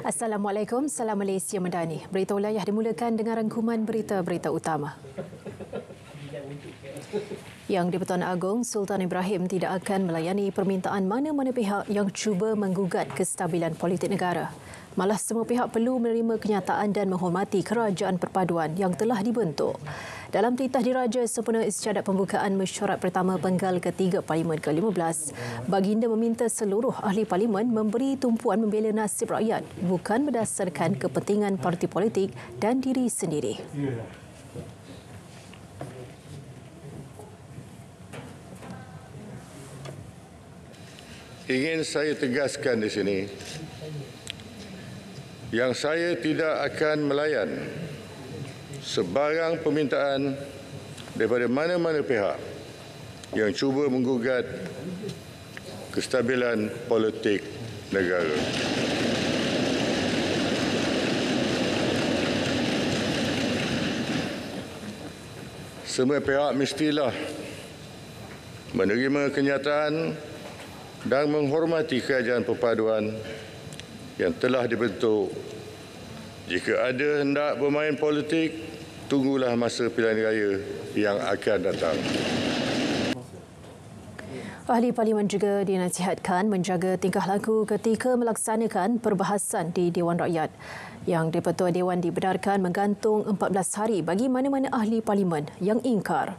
Assalamualaikum, Salam Malaysia Madani. Berita wilayah dimulakan dengan rangkuman berita-berita utama. Yang di-Pertuan Agong Sultan Ibrahim tidak akan melayani permintaan mana-mana pihak yang cuba menggugat kestabilan politik negara. Malah semua pihak perlu menerima kenyataan dan menghormati kerajaan perpaduan yang telah dibentuk. Dalam titah diraja sempena isyadat pembukaan mesyuarat pertama penggal ketiga Parlimen ke-15, baginda meminta seluruh ahli Parlimen memberi tumpuan membela nasib rakyat bukan berdasarkan kepentingan parti politik dan diri sendiri. Ingin saya tegaskan di sini yang saya tidak akan melayan sebarang permintaan daripada mana-mana pihak yang cuba menggugat kestabilan politik negara. Semua pihak mestilah menerima kenyataan dan menghormati kerajaan perpaduan yang telah dibentuk. Jika ada hendak bermain politik, tunggulah masa pilihan raya yang akan datang. Ahli Parlimen juga dinasihatkan menjaga tingkah laku ketika melaksanakan perbahasan di Dewan Rakyat. Yang di-Pertua Dewan dibenarkan menggantung 14 hari bagi mana-mana ahli Parlimen yang ingkar.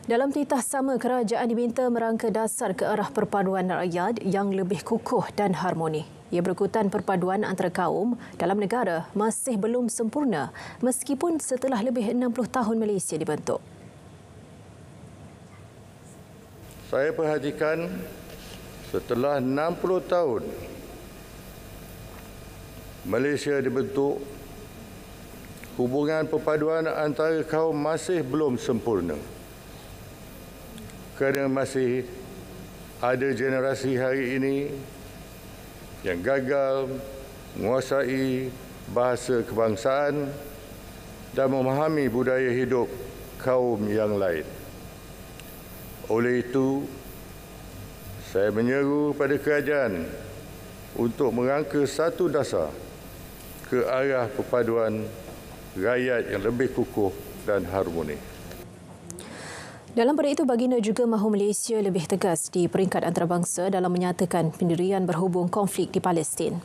Dalam titah sama, kerajaan diminta merangka dasar ke arah perpaduan rakyat yang lebih kukuh dan harmoni. Ia berikutan perpaduan antara kaum dalam negara masih belum sempurna meskipun setelah lebih 60 tahun Malaysia dibentuk. Saya perhatikan setelah 60 tahun Malaysia dibentuk, hubungan perpaduan antara kaum masih belum sempurna. Kerana masih ada generasi hari ini yang gagal menguasai bahasa kebangsaan dan memahami budaya hidup kaum yang lain. Oleh itu, saya menyeru pada kerajaan untuk merangka satu dasar ke arah perpaduan rakyat yang lebih kukuh dan harmoni. Dalam pada itu, baginda juga mahu Malaysia lebih tegas di peringkat antarabangsa dalam menyatakan pendirian berhubung konflik di Palestin.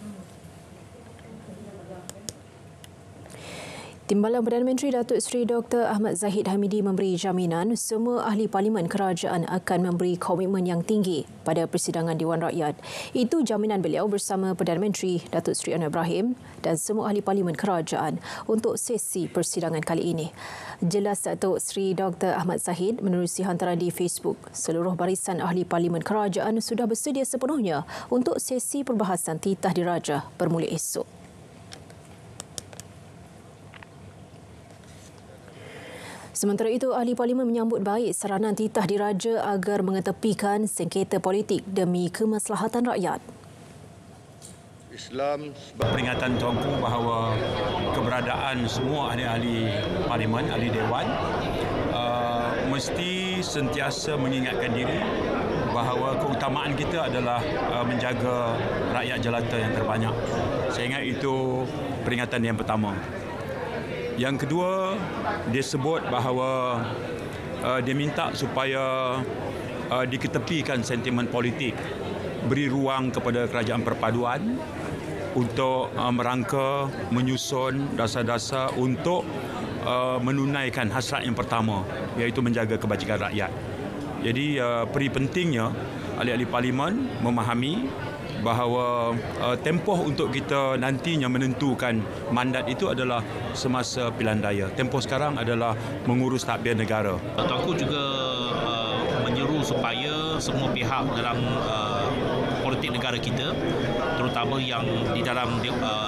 Timbalan Perdana Menteri Datuk Seri Dr. Ahmad Zahid Hamidi memberi jaminan semua ahli Parlimen kerajaan akan memberi komitmen yang tinggi pada persidangan Dewan Rakyat. Itu jaminan beliau bersama Perdana Menteri Datuk Seri Anwar Ibrahim dan semua ahli Parlimen kerajaan untuk sesi persidangan kali ini. Jelas Datuk Seri Dr. Ahmad Zahid menerusi hantaran di Facebook, seluruh barisan ahli Parlimen kerajaan sudah bersedia sepenuhnya untuk sesi perbahasan titah diraja bermula esok. Sementara itu, ahli Parlimen menyambut baik saranan titah diraja agar mengetepikan sengketa politik demi kemaslahatan rakyat. Islam peringatan Tuanku bahawa keberadaan semua ahli-ahli Parlimen, ahli Dewan mesti sentiasa mengingatkan diri bahawa keutamaan kita adalah menjaga rakyat jelata yang terbanyak. Saya ingat itu peringatan yang pertama. Yang kedua, dia sebut bahawa dia minta supaya diketepikan sentimen politik, beri ruang kepada kerajaan perpaduan untuk merangka, menyusun dasar-dasar untuk menunaikan hasrat yang pertama, iaitu menjaga kebajikan rakyat. Jadi peri pentingnya ahli-ahli Parlimen memahami bahawa tempoh untuk kita nantinya menentukan mandat itu adalah semasa pilihan raya. Tempoh sekarang adalah mengurus tadbir negara. Tuanku juga menyeru supaya semua pihak dalam politik negara kita, terutama yang di dalam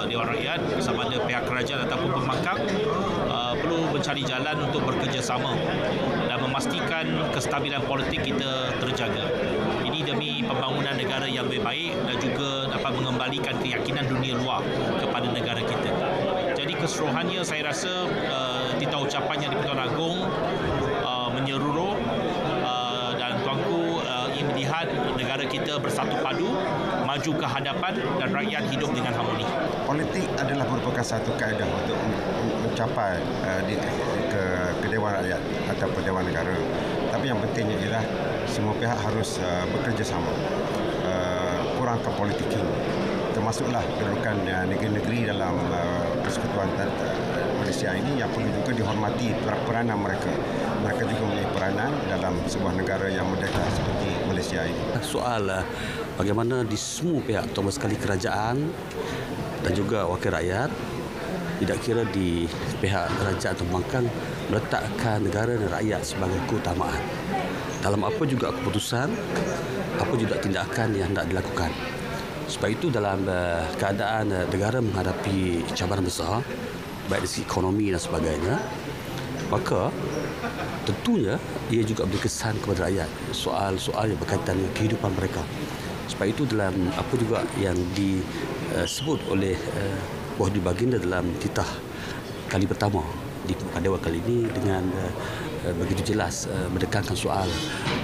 Dewan Rakyat, sama ada pihak kerajaan ataupun pembangkang, perlu mencari jalan untuk bekerjasama dan memastikan kestabilan politik kita terjaga. Ini demi pembangunan negara yang lebih baik dan juga dapat mengembalikan keyakinan dunia luar kepada negara kita. Jadi keseluruhannya saya rasa titah ucapan yang di-Pertuan Agong menyeluruh dan Tuanku ingin melihat melihat negara kita bersatu padu, maju ke hadapan dan rakyat hidup dengan harmoni. Politik adalah merupakan satu kaedah untuk mencapai ke Dewan Rakyat ataupun Dewan Negara. Tapi yang pentingnya ialah semua pihak harus bekerjasama, kurangkan politik, termasuklah kedudukan negeri-negeri dalam Persekutuan Malaysia ini yang perlu juga dihormati peranan mereka. Mereka juga mempunyai peranan dalam sebuah negara yang merdeka seperti Malaysia ini. Soal bagaimana di semua pihak, terutama sekali kerajaan dan juga wakil rakyat, tidak kira di pihak kerajaan atau pembangkang, meletakkan negara dan rakyat sebagai keutamaan. Dalam apa juga keputusan, apa juga tindakan yang hendak dilakukan. Sebab itu dalam keadaan negara menghadapi cabaran besar, baik dari segi ekonomi dan sebagainya, maka tentunya ia juga beri kesan kepada rakyat soal-soal yang berkaitan dengan kehidupan mereka. Sebab itu dalam apa juga yang disebut oleh Wahdi Baginda dalam titah kali pertama di Pekan Dewan kali ini dengan begitu jelas menekankan soal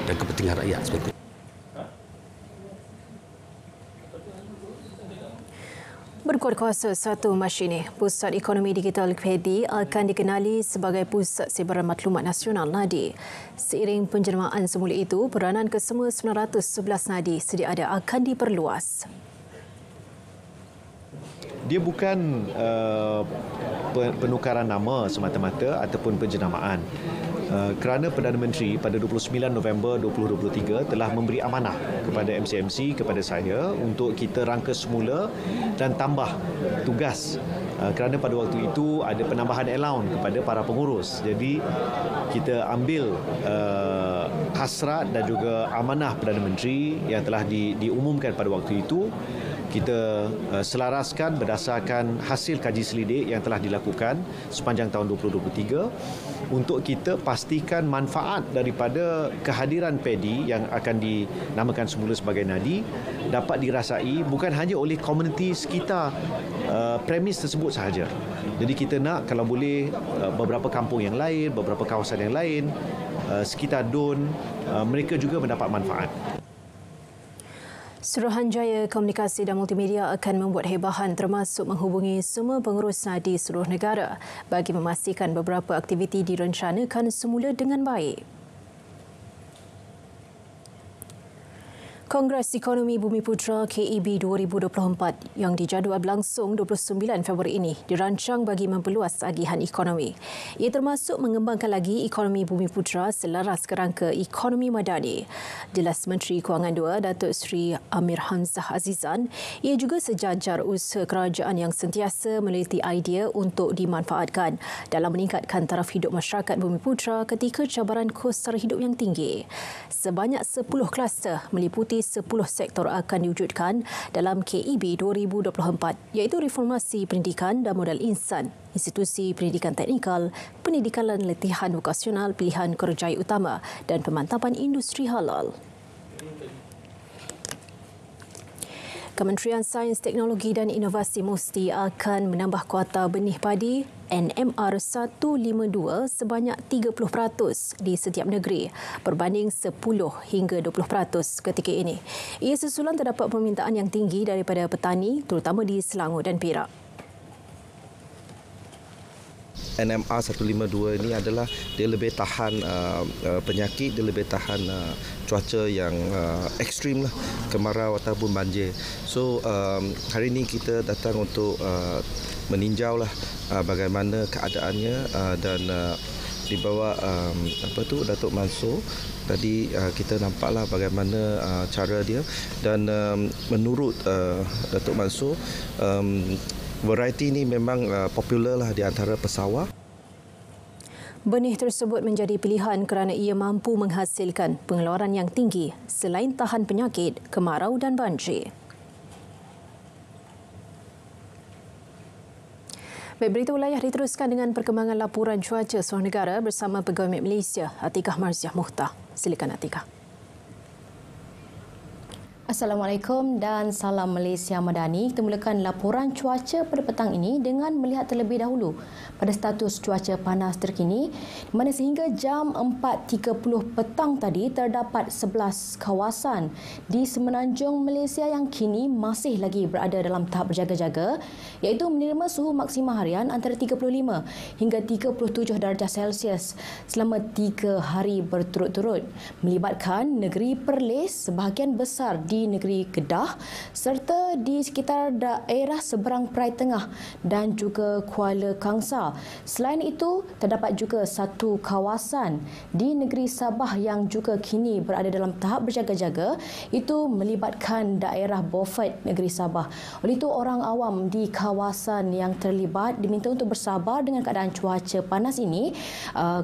dan kepentingan rakyat seperti itu. Berkuat kuasa 1 Mac ini, Pusat Ekonomi Digital PEDI akan dikenali sebagai Pusat Sebaran Maklumat Nasional NADI. Seiring penjenamaan semula itu, peranan kesemua 911 NADI sedia ada akan diperluas. Dia bukan penukaran nama semata-mata ataupun penjenamaan. Kerana Perdana Menteri pada 29 November 2023 telah memberi amanah kepada MCMC, kepada saya untuk kita rangka semula dan tambah tugas. Kerana pada waktu itu ada penambahan allowance kepada para pengurus. Jadi kita ambil hasrat dan juga amanah Perdana Menteri yang telah diumumkan pada waktu itu. Kita selaraskan berdasarkan hasil kaji selidik yang telah dilakukan sepanjang tahun 2023 untuk kita pastikan manfaat daripada kehadiran PEDI yang akan dinamakan semula sebagai NADI dapat dirasai bukan hanya oleh komuniti sekitar premis tersebut sahaja. Jadi kita nak kalau boleh beberapa kampung yang lain, beberapa kawasan yang lain sekitar DUN mereka juga mendapat manfaat. Suruhanjaya Komunikasi dan Multimedia akan membuat hebahan termasuk menghubungi semua pengurus NADI seluruh negara bagi memastikan beberapa aktiviti direncanakan semula dengan baik. Kongres Ekonomi Bumiputra KEB 2024 yang dijadual berlangsung 29 Februari ini dirancang bagi memperluas agihan ekonomi. Ia termasuk mengembangkan lagi ekonomi Bumiputra selaras kerangka ekonomi madani. Jelas Menteri Kewangan II, Datuk Seri Amir Hamzah Azizan, ia juga sejajar usaha kerajaan yang sentiasa meneliti idea untuk dimanfaatkan dalam meningkatkan taraf hidup masyarakat Bumiputra ketika cabaran kos sara hidup yang tinggi. Sebanyak 10 kluster meliputi 10 sektor akan diwujudkan dalam KEB 2024 iaitu reformasi pendidikan dan modal insan, institusi pendidikan teknikal, pendidikan dan latihan vokasional pilihan kerjaya utama dan pemantapan industri halal. Kementerian Sains, Teknologi dan Inovasi Musti akan menambah kuota benih padi NMR 152 sebanyak 30% di setiap negeri berbanding 10 hingga 20% ketika ini. Ia susulan terdapat permintaan yang tinggi daripada petani terutama di Selangor dan Perak. NMR 152 ini adalah dia lebih tahan penyakit, dia lebih tahan cuaca yang ekstrim lah, kemarau ataupun banjir. So hari ini kita datang untuk meninjau lah bagaimana keadaannya dan di bawah Datuk Mansur tadi kita nampaklah bagaimana cara dia dan menurut Datuk Mansur variety ini memang popular lah di antara pesawah. Benih tersebut menjadi pilihan kerana ia mampu menghasilkan pengeluaran yang tinggi selain tahan penyakit, kemarau dan banjir. Baik, berita wilayah diteruskan dengan perkembangan laporan cuaca seluruh negara bersama Pegawai Met Malaysia, Atikah Marziah Muhtar. Silakan Atikah. Assalamualaikum dan salam Malaysia Madani. Kita mulakan laporan cuaca pada petang ini dengan melihat terlebih dahulu pada status cuaca panas terkini, di mana sehingga jam 4.30 petang tadi terdapat 11 kawasan di semenanjung Malaysia yang kini masih lagi berada dalam tahap berjaga-jaga, iaitu menerima suhu maksima harian antara 35 hingga 37 darjah Celsius selama 3 hari berturut-turut, melibatkan negeri Perlis, sebahagian besar di negeri Kedah serta di sekitar daerah seberang Perai Tengah dan juga Kuala Kangsar. Selain itu, terdapat juga satu kawasan di negeri Sabah yang juga kini berada dalam tahap berjaga-jaga, itu melibatkan daerah Beaufort, negeri Sabah. Oleh itu, orang awam di kawasan yang terlibat diminta untuk bersabar dengan keadaan cuaca panas ini,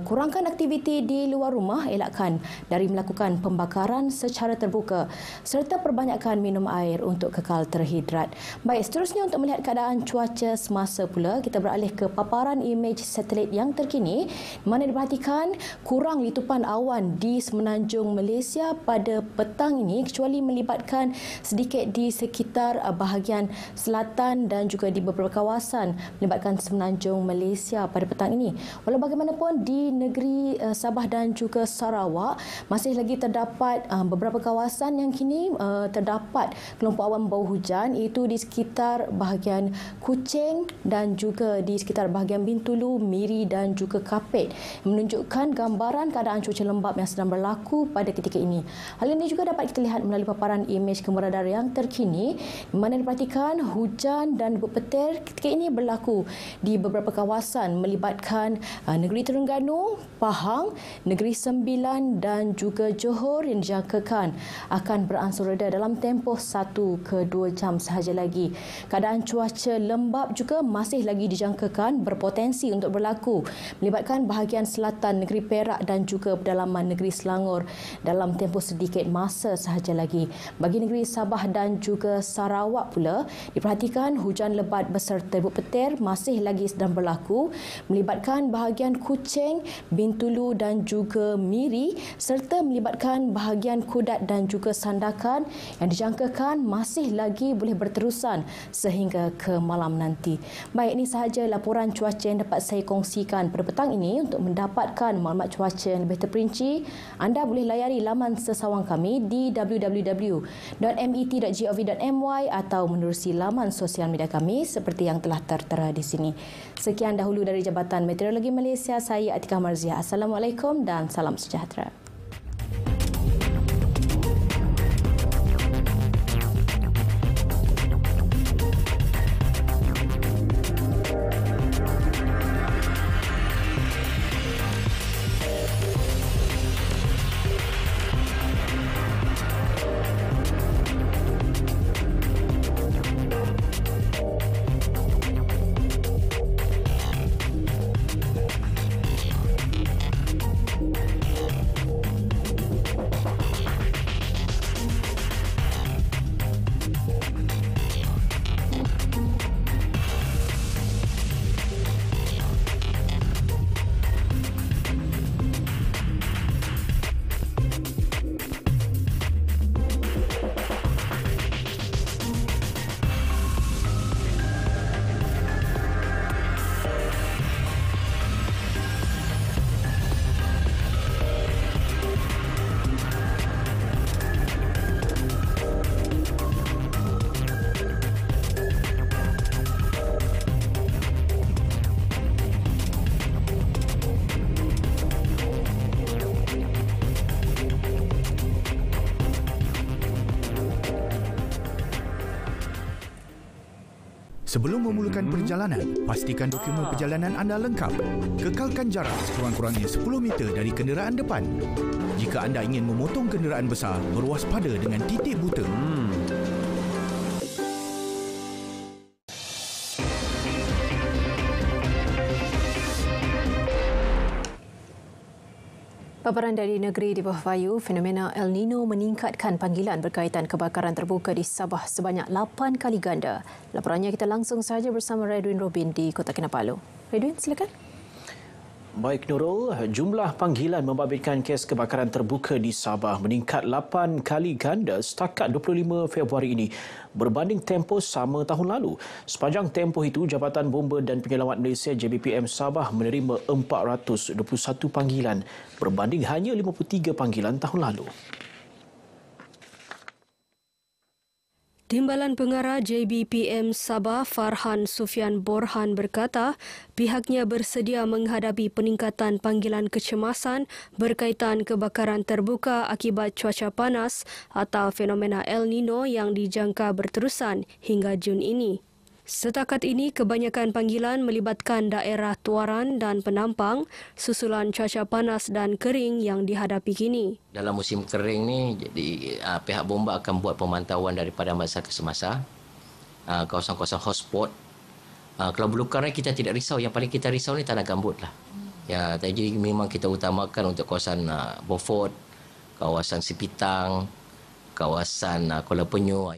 kurangkan aktiviti di luar rumah, elakkan dari melakukan pembakaran secara terbuka serta perbanyakkan minum air untuk kekal terhidrat. Baik, seterusnya untuk melihat keadaan cuaca semasa pula, kita beralih ke paparan imej satelit yang terkini, di mana diperhatikan kurang litupan awan di semenanjung Malaysia pada petang ini, kecuali melibatkan sedikit di sekitar bahagian selatan dan juga di beberapa kawasan melibatkan semenanjung Malaysia pada petang ini. Walau bagaimanapun, di negeri Sabah dan juga Sarawak masih lagi terdapat beberapa kawasan yang kini terdapat kelompok awan bau hujan, iaitu di sekitar bahagian Kuching dan juga di sekitar bahagian Bintulu, Miri dan juga Kapit, menunjukkan gambaran keadaan cuaca lembap yang sedang berlaku pada ketika ini. Hal ini juga dapat kita lihat melalui paparan imej kamera radar yang terkini, di mana diperhatikan hujan dan debut petir ketika ini berlaku di beberapa kawasan melibatkan negeri Terengganu, Pahang, negeri Sembilan dan juga Johor yang dijangkakan akan beransur reda dalam tempoh 1 ke 2 jam sahaja lagi. Keadaan cuaca lembap juga masih lagi dijangkakan berpotensi untuk berlaku melibatkan bahagian selatan negeri Perak dan juga pedalaman negeri Selangor dalam tempoh sedikit masa sahaja lagi. Bagi negeri Sabah dan juga Sarawak pula, diperhatikan hujan lebat beserta debut petir masih lagi sedang berlaku melibatkan bahagian Kuching, Bintulu dan juga Miri serta melibatkan bahagian Kudat dan juga Sandakan yang dijangkakan masih lagi boleh berterusan sehingga ke malam nanti. Baik, ini sahaja laporan cuaca yang dapat saya kongsikan pada petang ini. Untuk mendapatkan maklumat cuaca yang lebih terperinci, anda boleh layari laman sesawang kami di www.met.gov.my atau menerusi laman sosial media kami seperti yang telah tertera di sini. Sekian dahulu dari Jabatan Meteorologi Malaysia, saya Atikah Marziah. Assalamualaikum dan salam sejahtera. Sebelum memulakan perjalanan, pastikan dokumen perjalanan anda lengkap. Kekalkan jarak sekurang-kurangnya 10 meter dari kenderaan depan. Jika anda ingin memotong kenderaan besar, berwaspada dengan titik buta. Paparan dari negeri di bawah vayu, fenomena El Nino meningkatkan panggilan berkaitan kebakaran terbuka di Sabah sebanyak 8 kali ganda. Laporannya kita langsung sahaja bersama Redwin Robin di Kota Kinabalu. Redwin, silakan. Baik Nurul, jumlah panggilan membabitkan kes kebakaran terbuka di Sabah meningkat 8 kali ganda setakat 25 Februari ini berbanding tempoh sama tahun lalu. Sepanjang tempoh itu, Jabatan Bomba dan Penyelamat Malaysia JBPM Sabah menerima 421 panggilan berbanding hanya 53 panggilan tahun lalu. Timbalan Pengarah JBPM Sabah Farhan Sufian Borhan berkata pihaknya bersedia menghadapi peningkatan panggilan kecemasan berkaitan kebakaran terbuka akibat cuaca panas atau fenomena El Nino yang dijangka berterusan hingga Jun ini. Setakat ini, kebanyakan panggilan melibatkan daerah Tuaran dan Penampang susulan cuaca panas dan kering yang dihadapi kini. Dalam musim kering ni, jadi pihak bomba akan buat pemantauan daripada masa ke semasa, kawasan-kawasan hotspot. Kalau belukar kita tidak risau, yang paling kita risau ni tanah gambut lah. Ya, jadi memang kita utamakan untuk kawasan Beaufort, kawasan Sipitang, kawasan Kuala Penyu.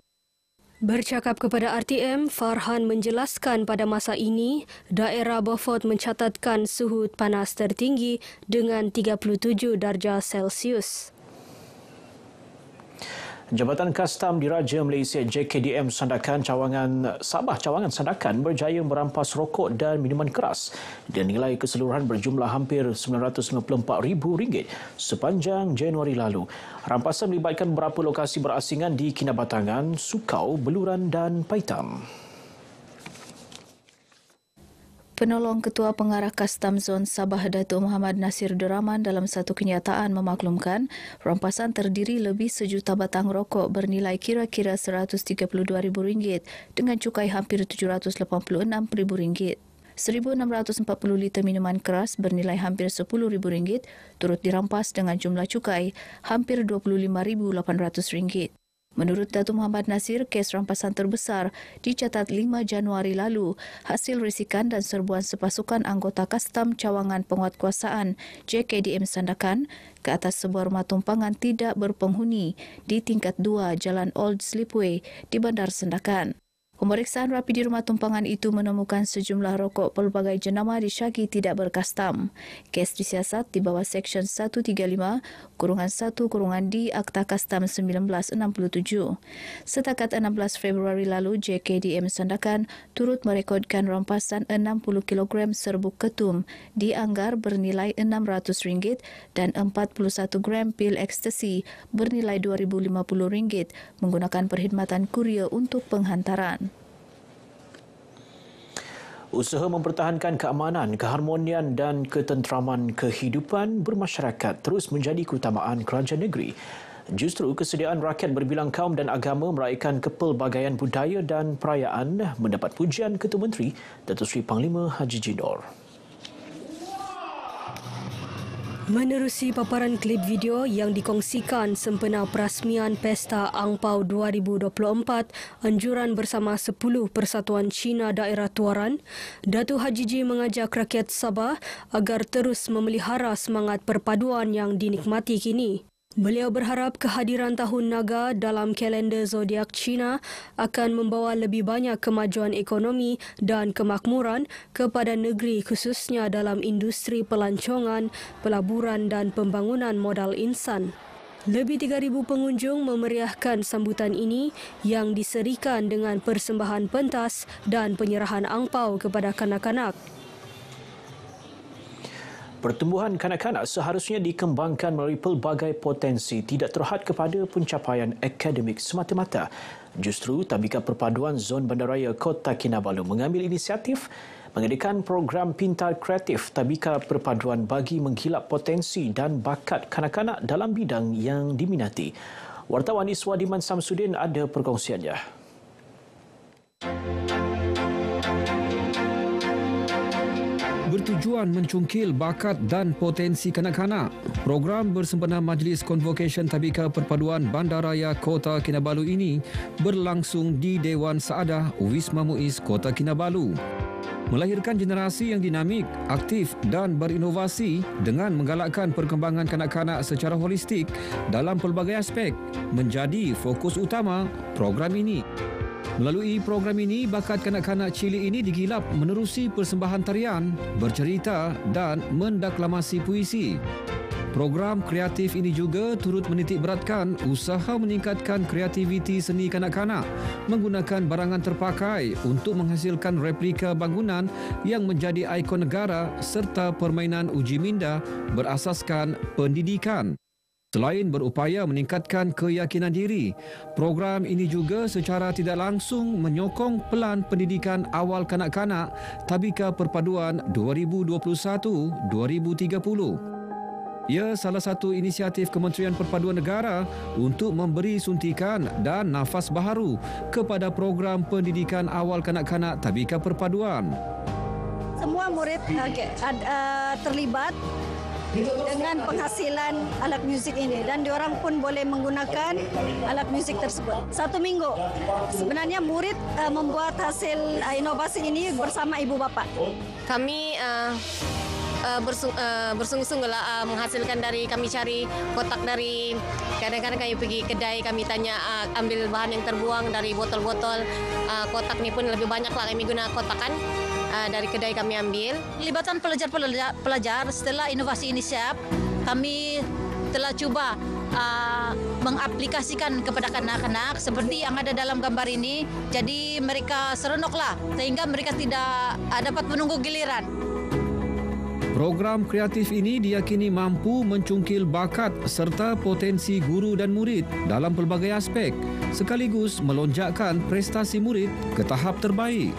Bercakap kepada RTM, Farhan menjelaskan pada masa ini, daerah Beaufort mencatatkan suhu panas tertinggi dengan 37 darjah Celsius. Jabatan Kastam Diraja Malaysia JKDM Sandakan Sabah Cawangan Sandakan berjaya merampas rokok dan minuman keras dengan nilai keseluruhan berjumlah hampir RM954,000 sepanjang Januari lalu. Rampasan melibatkan beberapa lokasi berasingan di Kinabatangan, Sukau, Beluran dan Paitam. Penolong Ketua Pengarah Kastam Zon Sabah Datuk Muhammad Nasir Duraman dalam satu kenyataan memaklumkan rampasan terdiri lebih 1 juta batang rokok bernilai kira-kira RM132,000 dengan cukai hampir RM786,000. 1,640 liter minuman keras bernilai hampir RM10,000 turut dirampas dengan jumlah cukai hampir RM25,800. Menurut Datuk Muhammad Nasir, kes rampasan terbesar dicatat 5 Januari lalu hasil risikan dan serbuan sepasukan anggota Kastam Cawangan Penguatkuasaan JKDM Sandakan ke atas sebuah rumah tumpangan tidak berpenghuni di tingkat 2 Jalan Old Slipway di Bandar Sandakan. Pemeriksaan rapi di rumah tumpangan itu menemukan sejumlah rokok pelbagai jenama disyaki tidak berkastam. Kes disiasat di bawah Seksyen 135-1-D Akta Kastam 1967. Setakat 16 Februari lalu, JKDM Sandakan turut merekodkan rampasan 60 kg serbuk ketum dianggar bernilai RM600 dan 41 gram pil ekstasi bernilai RM2,050 menggunakan perkhidmatan kurier untuk penghantaran. Usaha mempertahankan keamanan, keharmonian dan ketenteraman kehidupan bermasyarakat terus menjadi keutamaan kerajaan negeri. Justru kesediaan rakyat berbilang kaum dan agama meraihkan kepelbagaian budaya dan perayaan mendapat pujian Ketua Menteri Datuk Seri Panglima Haji Jindor. Menerusi paparan klip video yang dikongsikan sempena perasmian Pesta Angpau 2024 anjuran bersama 10 Persatuan Cina Daerah Tuaran, Datuk Haji J mengajak rakyat Sabah agar terus memelihara semangat perpaduan yang dinikmati kini. Beliau berharap kehadiran Tahun Naga dalam kalender zodiak Cina akan membawa lebih banyak kemajuan ekonomi dan kemakmuran kepada negeri khususnya dalam industri pelancongan, pelaburan dan pembangunan modal insan. Lebih 3,000 pengunjung memeriahkan sambutan ini yang diserikan dengan persembahan pentas dan penyerahan angpau kepada kanak-kanak. Pertumbuhan kanak-kanak seharusnya dikembangkan melalui pelbagai potensi, tidak terhad kepada pencapaian akademik semata-mata. Justru Tadbika Perpaduan Zon Bandaraya Kota Kinabalu mengambil inisiatif mengadakan program Pintar Kreatif Tadbika Perpaduan bagi menggilap potensi dan bakat kanak-kanak dalam bidang yang diminati. Wartawan Iswa Diman Samsudin ada perkongsiannya. Bertujuan mencungkil bakat dan potensi kanak-kanak, program bersempena Majlis Convocation Tadbika Perpaduan Bandaraya Kota Kinabalu ini berlangsung di Dewan Saadah Wisma Muiz Kota Kinabalu. Melahirkan generasi yang dinamik, aktif dan berinovasi dengan menggalakkan perkembangan kanak-kanak secara holistik dalam pelbagai aspek menjadi fokus utama program ini. Melalui program ini, bakat kanak-kanak cilik ini digilap menerusi persembahan tarian, bercerita dan mendeklamasi puisi. Program kreatif ini juga turut menitik beratkan usaha meningkatkan kreativiti seni kanak-kanak menggunakan barangan terpakai untuk menghasilkan replika bangunan yang menjadi ikon negara serta permainan uji minda berasaskan pendidikan. Selain berupaya meningkatkan keyakinan diri, program ini juga secara tidak langsung menyokong pelan pendidikan awal kanak-kanak Tabika Perpaduan 2021-2030. Ia salah satu inisiatif Kementerian Perpaduan Negara untuk memberi suntikan dan nafas baharu kepada program pendidikan awal kanak-kanak Tabika Perpaduan. Semua murid terlibat dengan penghasilan alat muzik ini dan diorang pun boleh menggunakan alat muzik tersebut. 1 minggu sebenarnya murid membuat hasil inovasi ini bersama ibu bapa. Kami bersungguh-sungguhlah menghasilkan dari kami cari kotak dari kadang-kadang kami pergi kedai kami tanya ambil bahan yang terbuang dari botol-botol kotak ni pun lebih banyak lah kami guna kotakan. Dari kedai kami ambil. Pelibatan pelajar setelah inovasi ini siap, kami telah cuba mengaplikasikan kepada kanak-kanak seperti yang ada dalam gambar ini. Jadi mereka seronoklah sehingga mereka tidak dapat menunggu giliran. Program kreatif ini diyakini mampu mencungkil bakat serta potensi guru dan murid dalam pelbagai aspek sekaligus melonjakkan prestasi murid ke tahap terbaik.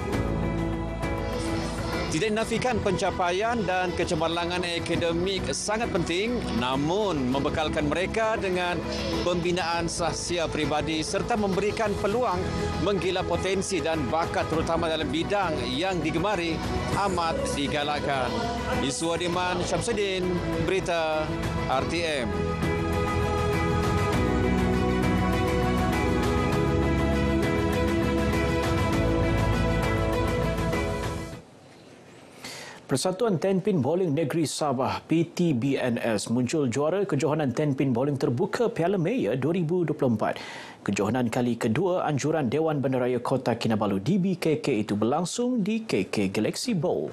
Tidak dinafikan pencapaian dan kecemerlangan akademik sangat penting, namun membekalkan mereka dengan pembinaan sahsia peribadi serta memberikan peluang menggila potensi dan bakat terutama dalam bidang yang digemari amat digalakkan. Iswadiman Syamsuddin, Berita RTM. Persatuan Tenpin Bowling Negeri Sabah PTBNS muncul juara kejohanan Tenpin Bowling Terbuka Piala Mayor 2024. Kejohanan kali kedua anjuran Dewan Bandaraya Kota Kinabalu DBKK itu berlangsung di KK Galaxy Bowl.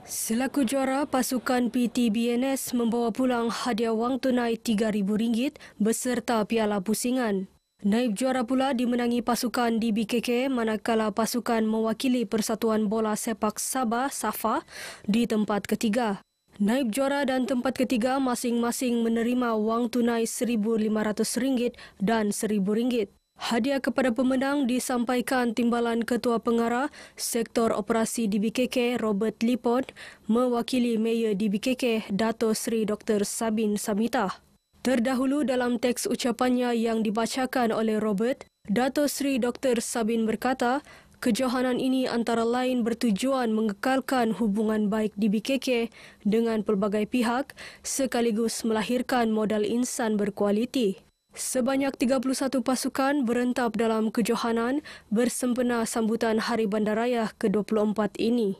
Selaku juara, pasukan PTBNS membawa pulang hadiah wang tunai RM3,000 beserta piala pusingan. Naib juara pula dimenangi pasukan DBKK manakala pasukan mewakili Persatuan Bola Sepak Sabah SAFA di tempat ketiga. Naib juara dan tempat ketiga masing-masing menerima wang tunai RM1,500 dan RM1,000. Hadiah kepada pemenang disampaikan Timbalan Ketua Pengarah Sektor Operasi DBKK Robert Lipon mewakili Mayor DBKK Dato' Sri Dr. Sabin Samitah. Terdahulu dalam teks ucapannya yang dibacakan oleh Robert, Dato' Sri Dr. Sabin berkata, kejohanan ini antara lain bertujuan mengekalkan hubungan baik DBKK dengan pelbagai pihak sekaligus melahirkan modal insan berkualiti. Sebanyak 31 pasukan berentap dalam kejohanan bersempena sambutan Hari Bandaraya ke-24 ini.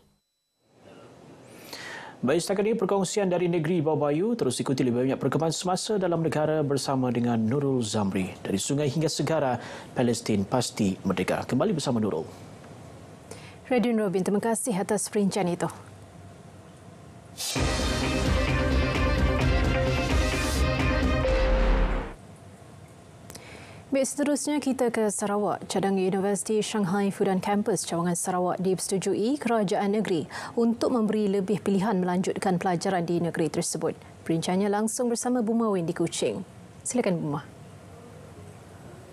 Baik, setakat ini perkongsian dari negeri Babayu. Terus ikuti lebih banyak perkembangan semasa dalam negara bersama dengan Nurul Zamri. Dari sungai hingga segara, Palestin pasti merdeka. Kembali bersama Nurul. Radio Robin, terima kasih atas perincian itu. Baik, seterusnya kita ke Sarawak. Cadangan Universiti Shanghai Fudan Campus Cawangan Sarawak dipersetujui kerajaan negeri untuk memberi lebih pilihan melanjutkan pelajaran di negeri tersebut. Perinciannya langsung bersama Buma Win di Kuching. Silakan Buma.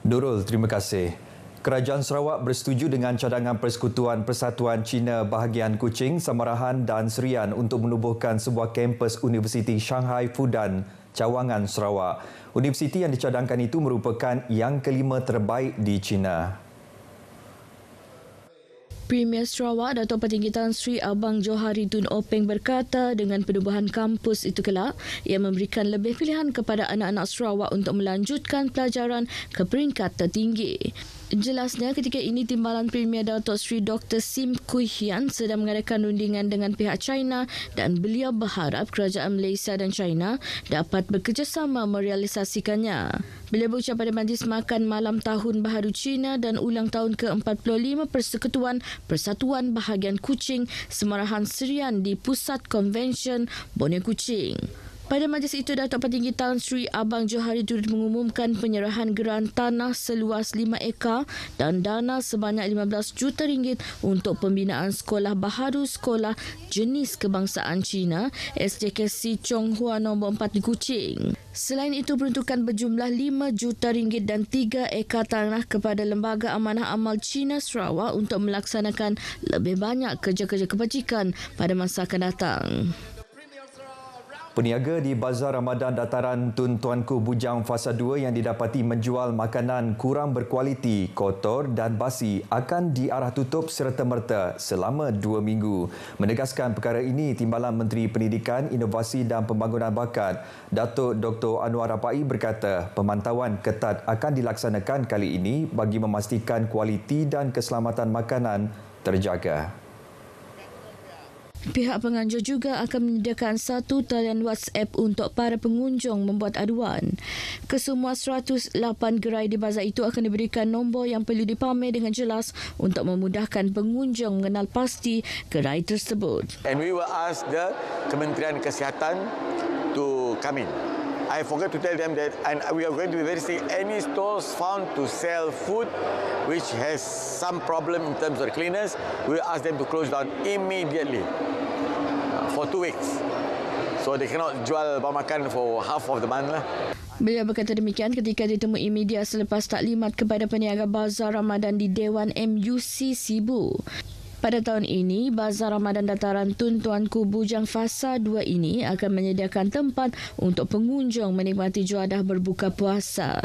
Nurul, terima kasih. Kerajaan Sarawak bersetuju dengan cadangan Persekutuan Persatuan Cina bahagian Kuching, Samarahan dan Serian untuk menubuhkan sebuah kampus Universiti Shanghai Fudan Cawangan Sarawak. Universiti yang dicadangkan itu merupakan yang kelima terbaik di China. Premier Sarawak Datuk Petinggi Tan Sri Abang Johari Tun Openg berkata dengan penubuhan kampus itu kelak, ia memberikan lebih pilihan kepada anak-anak Sarawak untuk melanjutkan pelajaran ke peringkat tertinggi. Jelasnya ketika ini Timbalan Premier Datuk Seri Dr. Sim Kui Hian sedang mengadakan rundingan dengan pihak China dan beliau berharap kerajaan Malaysia dan China dapat bekerjasama merealisasikannya. Beliau berucap pada Majlis Makan Malam Tahun Baharu Cina dan ulang tahun ke-45 Persekutuan Persatuan Bahagian Kuching Semarahan Serian di Pusat Konvensyen Borneo Kuching. Pada majlis itu, Datuk Petinggi Tan Sri Abang Johari turut mengumumkan penyerahan geran tanah seluas 5 ekar dan dana sebanyak 15 juta ringgit untuk pembinaan Sekolah Baharu Sekolah Jenis Kebangsaan Cina SJKC Chonghua nombor 4 di Kuching. Selain itu, peruntukan berjumlah 5 juta ringgit dan 3 ekar tanah kepada Lembaga Amanah Amal Cina Sarawak untuk melaksanakan lebih banyak kerja-kerja kebajikan pada masa akan datang. Peniaga di Bazar Ramadan Dataran Tun Tuanku Bujang Fasa 2 yang didapati menjual makanan kurang berkualiti, kotor dan basi akan diarah tutup serta-merta selama 2 minggu. Menegaskan perkara ini, Timbalan Menteri Pendidikan, Inovasi dan Pembangunan Bakat, Datuk Dr. Anwar Rapai berkata pemantauan ketat akan dilaksanakan kali ini bagi memastikan kualiti dan keselamatan makanan terjaga. Pihak penganjur juga akan menyediakan satu talian WhatsApp untuk para pengunjung membuat aduan. Kesemua 108 gerai di bazar itu akan diberikan nombor yang perlu dipamer dengan jelas untuk memudahkan pengunjung mengenal pasti gerai tersebut. And we will ask the Kementerian Kesihatan to come in. I forgot to tell them that, and we are going to be very strict. Any stores found to sell food which has some problem in terms of cleaners, we will ask them to close down immediately for 2 weeks. So they cannot jual bahan makan for half of the month lah. Beliau berkata demikian ketika ditemui media selepas taklimat kepada peniaga Bazar Ramadan di Dewan MUC Sibu. Pada tahun ini, Bazar Ramadan Dataran Tun Tuanku Bujang Fasa 2 ini akan menyediakan tempat untuk pengunjung menikmati juadah berbuka puasa.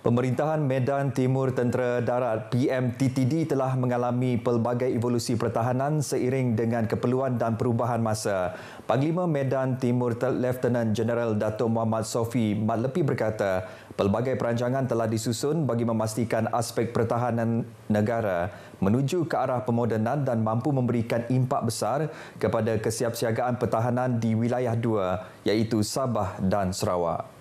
Pemerintahan Medan Timur Tentera Darat PMTTD telah mengalami pelbagai evolusi pertahanan seiring dengan keperluan dan perubahan masa. Panglima Medan Timur Lieutenant Jeneral Datuk Muhammad Sofi Mat Lepi berkata, pelbagai perancangan telah disusun bagi memastikan aspek pertahanan negara menuju ke arah pemodenan dan mampu memberikan impak besar kepada kesiapsiagaan pertahanan di wilayah 2 iaitu Sabah dan Sarawak.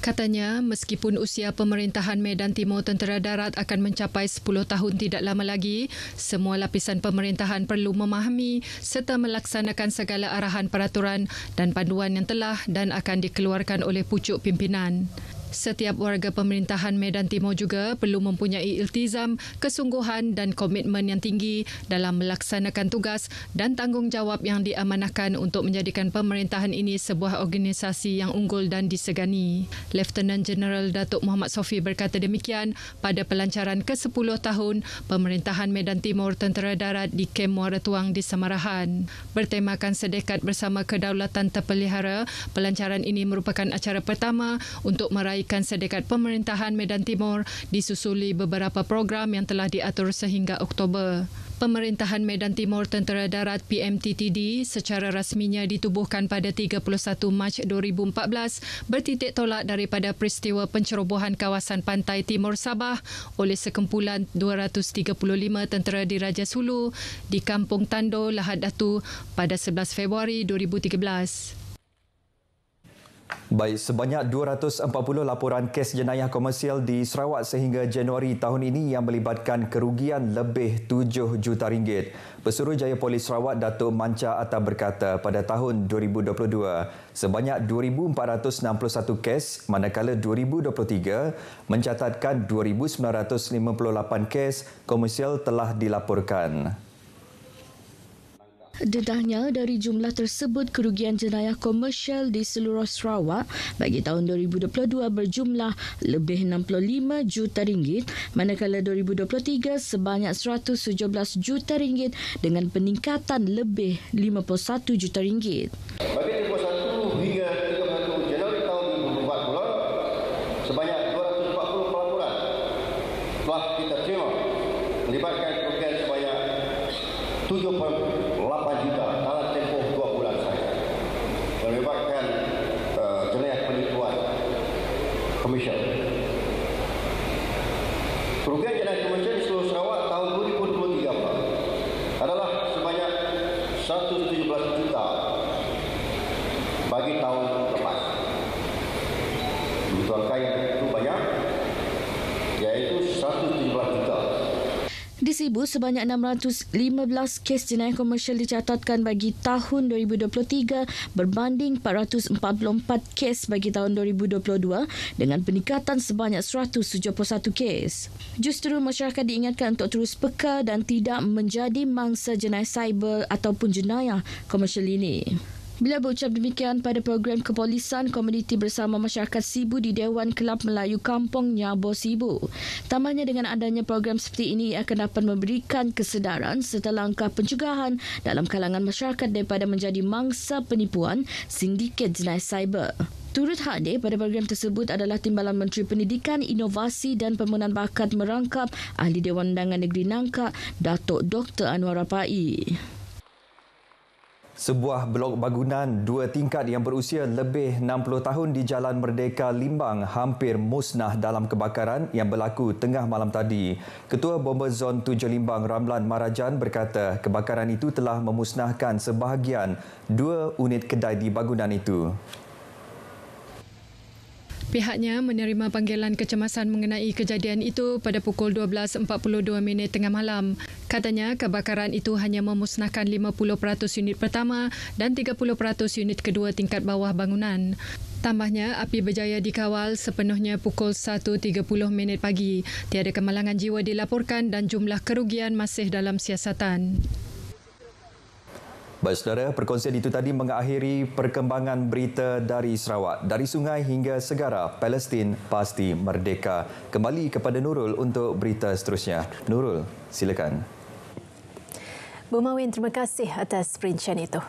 Katanya, meskipun usia pemerintahan Medan Timur Tentera Darat akan mencapai 10 tahun tidak lama lagi, semua lapisan pemerintahan perlu memahami serta melaksanakan segala arahan peraturan dan panduan yang telah dan akan dikeluarkan oleh pucuk pimpinan. Setiap warga pemerintahan Medan Timur juga perlu mempunyai iltizam, kesungguhan dan komitmen yang tinggi dalam melaksanakan tugas dan tanggungjawab yang diamanahkan untuk menjadikan pemerintahan ini sebuah organisasi yang unggul dan disegani. Lieutenant Jeneral Datuk Muhammad Sofi berkata demikian pada pelancaran ke-10 tahun pemerintahan Medan Timur Tentera Darat di Kem Muara Tuang di Samarahan. Bertemakan Sedekat Bersama Kedaulatan Terpelihara, pelancaran ini merupakan acara pertama untuk meraih sedekat pemerintahan Medan Timur disusuli beberapa program yang telah diatur sehingga Oktober. Pemerintahan Medan Timur Tentera Darat PMTTD secara rasminya ditubuhkan pada 31 Mac 2014 bertitik tolak daripada peristiwa pencerobohan kawasan pantai timur Sabah oleh sekumpulan 235 tentera Diraja Sulu di Kampung Tando, Lahad Datu pada 11 Februari 2013. Baik, sebanyak 240 laporan kes jenayah komersial di Sarawak sehingga Januari tahun ini yang melibatkan kerugian lebih 7 juta ringgit. Pesuruhjaya Polis Sarawak Datuk Manca Atta berkata pada tahun 2022 sebanyak 2,461 kes manakala 2023 mencatatkan 2,958 kes komersial telah dilaporkan. Dedahnya, dari jumlah tersebut, kerugian jenayah komersial di seluruh Sarawak bagi tahun 2022 berjumlah lebih 65 juta ringgit, manakala 2023 sebanyak 117 juta ringgit dengan peningkatan lebih 51 juta ringgit. Bagi tempoh 1 hingga 31 Januari tahun 2024, sebanyak 240 pelaporan telah kita terima melibatkan kerugian sebanyak 7.8 juta dalam tempoh 2 bulan sahaja. Melibatkan jenayah penipuan komersial 117 juta bagi tahun lepas. Begitu angka yang begitu banyak, iaitu 117 juta. Di Sibu, sebanyak 615 kes jenayah komersial dicatatkan bagi tahun 2023 berbanding 444 kes bagi tahun 2022 dengan peningkatan sebanyak 171 kes. Justru masyarakat diingatkan untuk terus peka dan tidak menjadi mangsa jenayah cyber ataupun jenayah komersial ini. Bila berucap demikian pada program kepolisan komuniti bersama masyarakat Sibu di Dewan Kelab Melayu Kampung Nyabo Sibu. Tambahnya dengan adanya program seperti ini akan dapat memberikan kesedaran serta langkah pencegahan dalam kalangan masyarakat daripada menjadi mangsa penipuan sindiket jenayah cyber. Turut hadir pada program tersebut adalah Timbalan Menteri Pendidikan, Inovasi dan Pembangunan Bakat Merangkap Ahli Dewan Undangan Negeri Nangka, Datuk Dr. Anwar Rapai. Sebuah blok bangunan 2 tingkat yang berusia lebih 60 tahun di Jalan Merdeka Limbang hampir musnah dalam kebakaran yang berlaku tengah malam tadi. Ketua Bomba Zon 7 Limbang Ramlan Marajan berkata kebakaran itu telah memusnahkan sebahagian 2 unit kedai di bangunan itu. Pihaknya menerima panggilan kecemasan mengenai kejadian itu pada pukul 12.42 tengah malam. Katanya kebakaran itu hanya memusnahkan 50% unit pertama dan 30% unit kedua tingkat bawah bangunan. Tambahnya, api berjaya dikawal sepenuhnya pukul 1.30 pagi. Tiada kemalangan jiwa dilaporkan dan jumlah kerugian masih dalam siasatan. Baik saudara, perkongsian itu tadi mengakhiri perkembangan berita dari Sarawak. Dari sungai hingga segara, Palestin pasti merdeka. Kembali kepada Nurul untuk berita seterusnya. Nurul, silakan. Bermawin, terima kasih atas perincian itu.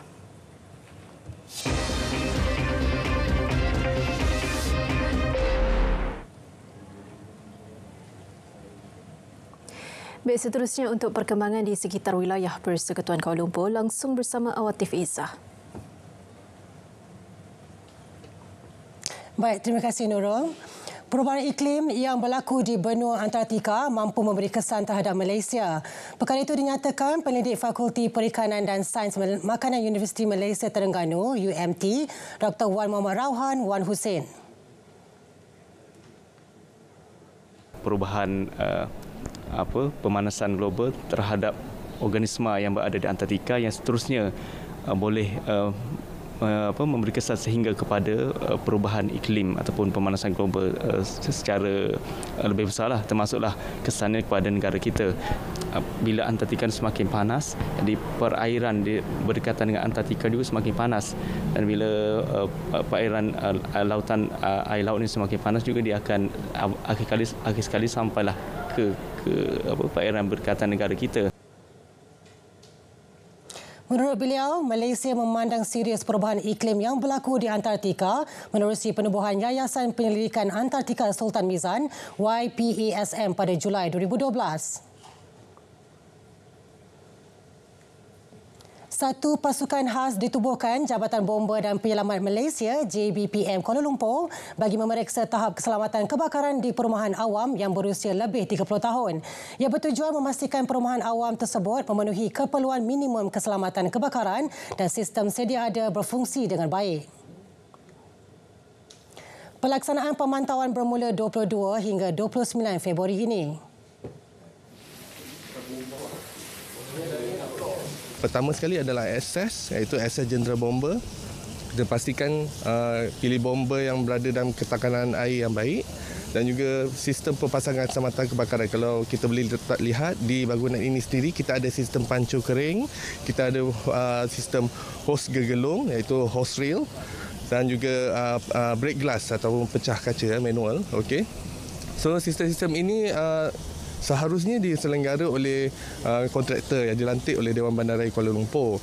Baik, seterusnya untuk perkembangan di sekitar wilayah Persekutuan Kuala Lumpur langsung bersama Awatif Izzah. Baik, terima kasih Nurul. Perubahan iklim yang berlaku di benua Antartika mampu memberi kesan terhadap Malaysia. Perkara itu dinyatakan pendidik Fakulti Perikanan dan Sains Makanan Universiti Malaysia Terengganu UMT, Dr. Wan Muhammad Rauhan Wan Hussein. Perubahan pemanasan global terhadap organisma yang berada di Antartika yang seterusnya boleh memberi kesan sehingga kepada perubahan iklim ataupun pemanasan global secara lebih besarlah, termasuklah kesannya kepada negara kita. Bila Antartika semakin panas, jadi perairan di berdekatan dengan Antartika juga semakin panas, dan bila perairan lautan air laut ini semakin panas juga dia akan akhir sekali sampailah ke perairan berdekatan negara kita. Menurut beliau, Malaysia memandang serius perubahan iklim yang berlaku di Antartika menerusi penubuhan Yayasan Penyelidikan Antartika Sultan Mizan YPASM pada Julai 2012. Satu pasukan khas ditubuhkan Jabatan Bomba dan Penyelamat Malaysia JBPM Kuala Lumpur bagi memeriksa tahap keselamatan kebakaran di perumahan awam yang berusia lebih 30 tahun. Ia bertujuan memastikan perumahan awam tersebut memenuhi keperluan minimum keselamatan kebakaran dan sistem sedia ada berfungsi dengan baik. Pelaksanaan pemantauan bermula 22 hingga 29 Februari ini. Pertama sekali adalah akses, iaitu akses jendera bomba. Kita pastikan pilih bomba yang berada dalam ketakanan air yang baik, dan juga sistem pepasangan keselamatan kebakaran. Kalau kita boleh lihat di bangunan ini sendiri, kita ada sistem pancur kering, kita ada sistem hos gergelung iaitu hose reel, dan juga break glass ataupun pecah kaca manual. Okey. So sistem-sistem ini seharusnya diselenggara oleh kontraktor yang dilantik oleh Dewan Bandaraya Kuala Lumpur.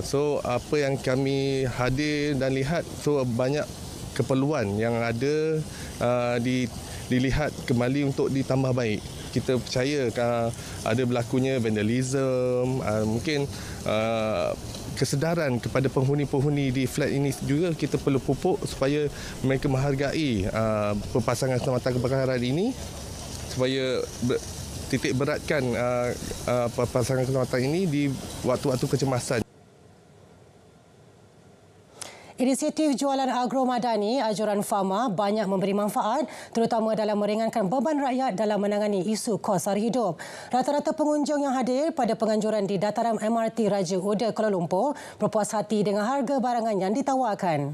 So apa yang kami hadir dan lihat, so banyak keperluan yang ada dilihat kembali untuk ditambah baik. Kita percaya ada berlakunya vandalism, mungkin kesedaran kepada penghuni-penghuni di flat ini juga kita perlu pupuk supaya mereka menghargai pepasangan keselamatan kebakaran ini, supaya titik beratkan pasangan keselamatan ini di waktu-waktu kecemasan. Inisiatif jualan agro madani Ajuran Fama banyak memberi manfaat terutama dalam meringankan beban rakyat dalam menangani isu kos sara hidup. Rata-rata pengunjung yang hadir pada penganjuran di dataran MRT Raja Uda Kuala Lumpur berpuas hati dengan harga barangan yang ditawarkan.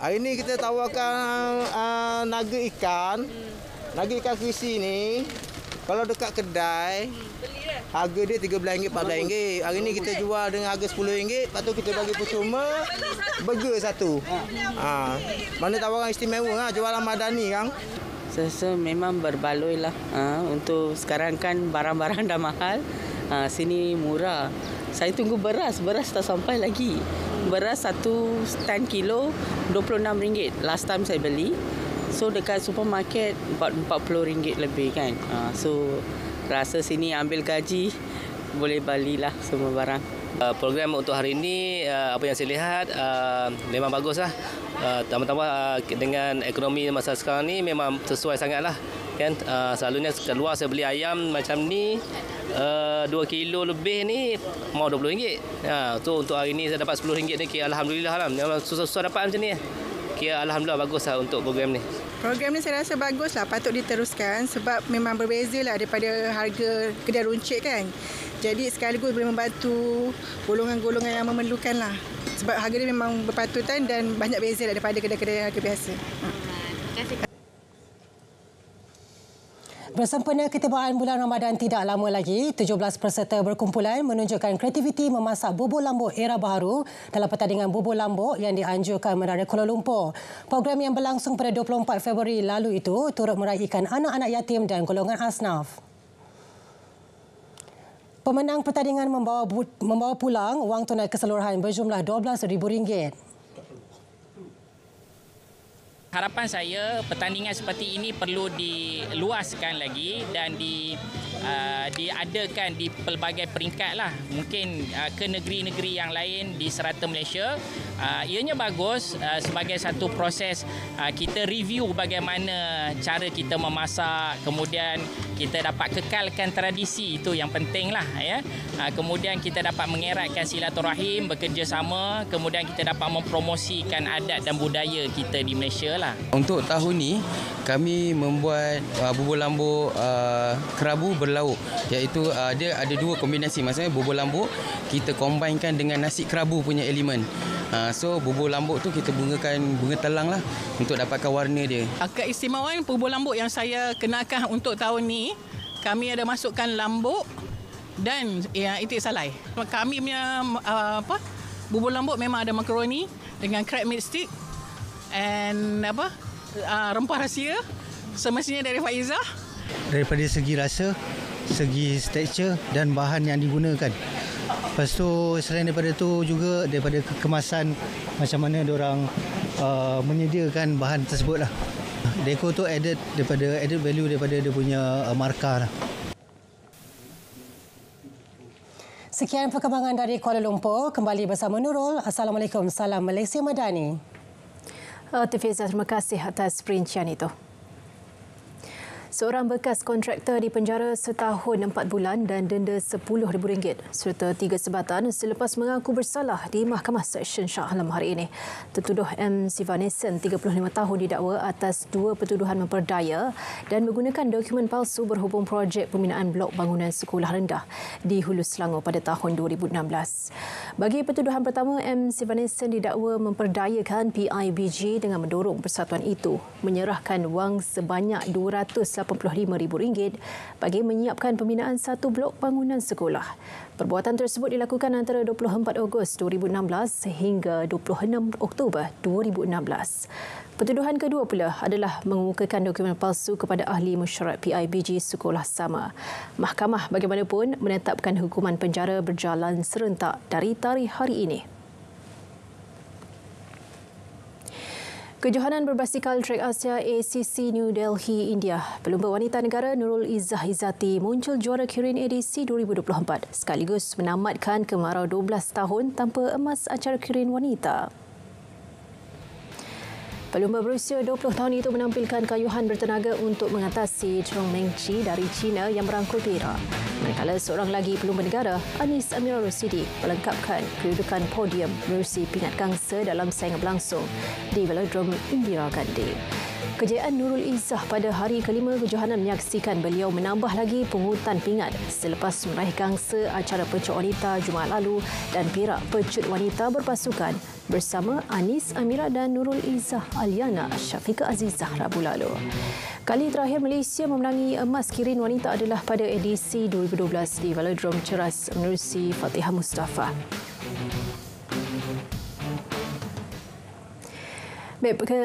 Hari ini kita tawarkan naga ikan. Naga ikan krisi ni kalau dekat kedai harga dia RM13, RM14. Hari ni kita jual dengan harga RM10. Lepas tu kita bagi percuma burger satu. Mana tawaran istimewa jualan madani kan? Saya rasa memang berbaloi lah. Untuk sekarang kan barang-barang dah mahal. Sini murah. Saya tunggu beras tak sampai lagi. Beras 1 stand kilo RM26. Last time saya beli. So dekat supermarket RM40 lebih kan. So rasa sini ambil gaji boleh belilah semua barang. Program untuk hari ini apa yang saya lihat memang baguslah. Tambah-tambah dengan ekonomi masa sekarang ni memang sesuai sangatlah kan. Selalunya keluar saya beli ayam macam ni 2 kilo lebih ni mau RM20. So untuk hari ni saya dapat RM10 ni kira alhamdulillah lah. Memang susah dapat macam ni. Kira alhamdulillah baguslah untuk program ni. Program ni saya rasa baguslah, patut diteruskan sebab memang berbezalah daripada harga kedai runcit kan. Jadi sekaligus boleh membantu golongan-golongan yang memerlukanlah. Sebab harga dia memang berpatutan dan banyak beza daripada kedai-kedai harga biasa. Terima kasih. Bersempena ketibaan bulan Ramadan tidak lama lagi, 17 peserta berkumpulan menunjukkan kreativiti memasak bubur lambuk era baharu dalam pertandingan bubur lambuk yang dianjurkan Menara Kuala Lumpur. Program yang berlangsung pada 24 Februari lalu itu turut meraihkan anak-anak yatim dan golongan asnaf. Pemenang pertandingan membawa pulang wang tunai keseluruhan berjumlah RM12,000. Harapan saya pertandingan seperti ini perlu diluaskan lagi dan diadakan di pelbagai peringkat lah. Mungkin ke negeri-negeri yang lain di serata Malaysia. Ianya bagus sebagai satu proses kita review bagaimana cara kita memasak, kemudian kita dapat kekalkan tradisi, itu yang penting lah ya. Kemudian kita dapat mengeratkan silaturahim, bekerjasama, kemudian kita dapat mempromosikan adat dan budaya kita di Malaysia lah. Untuk tahun ni kami membuat bubur lambuk kerabu berlauk, iaitu dia ada dua kombinasi. Maksudnya bubur lambuk kita combinekan dengan nasi kerabu punya elemen. So bubur lambuk tu kita gunakan bunga telang lah untuk dapatkan warna dia. Keistimewaan bubur lambuk yang saya kenakan untuk tahun ni, kami ada masukkan lambuk dan itik salai. Kami punya bubur lambuk memang ada makaroni dengan crab meat stick and rempah rahsia semestinya dari Faizah. Daripada segi rasa, segi tekstur dan bahan yang digunakan. Lepas tu selain daripada tu juga daripada kemasan, macam mana diorang menyediakan bahan tersebut lah. Dekor tu added value daripada dia punya markah lah. Sekian perkembangan dari Kuala Lumpur. Kembali bersama Nurul. Assalamualaikum. Salam Malaysia Madani. Tifizah, terima kasih atas perincian itu. Seorang bekas kontraktor dipenjara setahun 4 bulan dan denda RM10,000 serta 3 sebatan selepas mengaku bersalah di Mahkamah Seksyen Shah Alam hari ini. Tertuduh M. Sivanesan, 35 tahun, didakwa atas 2 pertuduhan memperdaya dan menggunakan dokumen palsu berhubung projek pembinaan blok bangunan sekolah rendah di Hulu Selangor pada tahun 2016. Bagi pertuduhan pertama, M. Sivanesan didakwa memperdayakan PIBG dengan mendorong persatuan itu menyerahkan wang sebanyak RM285,000 bagi menyiapkan pembinaan satu blok bangunan sekolah. Perbuatan tersebut dilakukan antara 24 Ogos 2016 hingga 26 Oktober 2016. Pertuduhan kedua pula adalah mengemukakan dokumen palsu kepada ahli mesyuarat PIBG sekolah sama. Mahkamah bagaimanapun menetapkan hukuman penjara berjalan serentak dari tarikh hari ini. Kejohanan berbasikal trek Asia ACC New Delhi, India. Pelumba wanita negara Nurul Izzah Izzati muncul juara Kirin edisi 2024 sekaligus menamatkan kemarau 12 tahun tanpa emas acara Kirin wanita. Pelumba berusia 20 tahun itu menampilkan kayuhan bertenaga untuk mengatasi Chong Mengchi dari China yang merangkul perak. Manakala seorang lagi pelumba negara, Anis Amira Rosidi, melengkapkan kedudukan podium menerusi pingat gangsa dalam saingan berlangsung di Velodrome Indira Gandhi. Kejayaan Nurul Izzah pada hari kelima kejohanan menyaksikan beliau menambah lagi pungutan pingat selepas meraih gangsa acara Pecut Wanita Jumaat lalu dan perak Pecut Wanita berpasukan bersama Anis Amira dan Nurul Izzah Aliana Syafiqah Azizah Rabu lalu. Kali terakhir Malaysia memenangi emas kirin wanita adalah pada edisi 2012 di Velodrome Ceras menerusi Fatihah Mustafa.